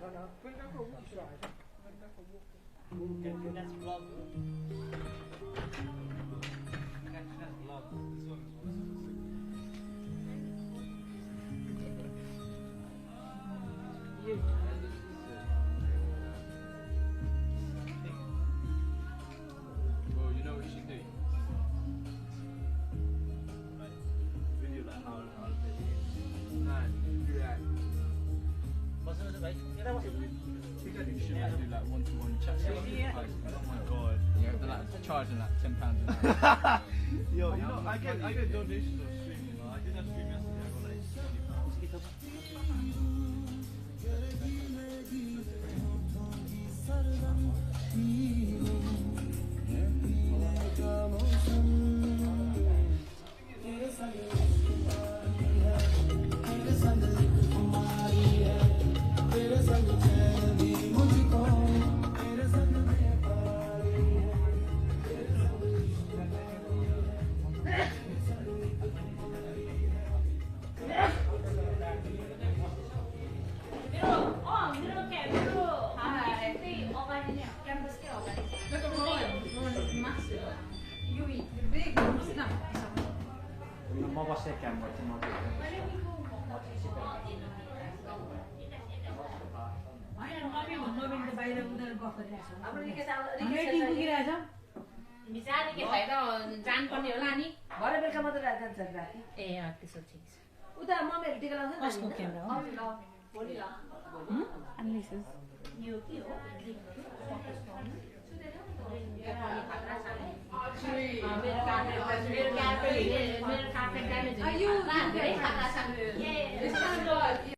That's vlog. That's vlog. This one well, you know what you should do? Video like how man, do that. What's it like? Yeah, that was it. You should like do like one-to-one chat. Oh my god. Yeah, they're like charging like £10 an hour. Yo, you know, I get donations on stream, you know. I did that stream yesterday, I got like £20. Mau pas sekä voi sanoa. बिचारी के भएर जानुपर्ने होला नि भरे बेलुका मात्र जान्छ राति ए त्यसो ठिक छ उता मम्मीहरू टिका लाउँछ नि कसको क्यामेरा हो भोलि ल यो के हो मेरो कार्पेट ड्यामेज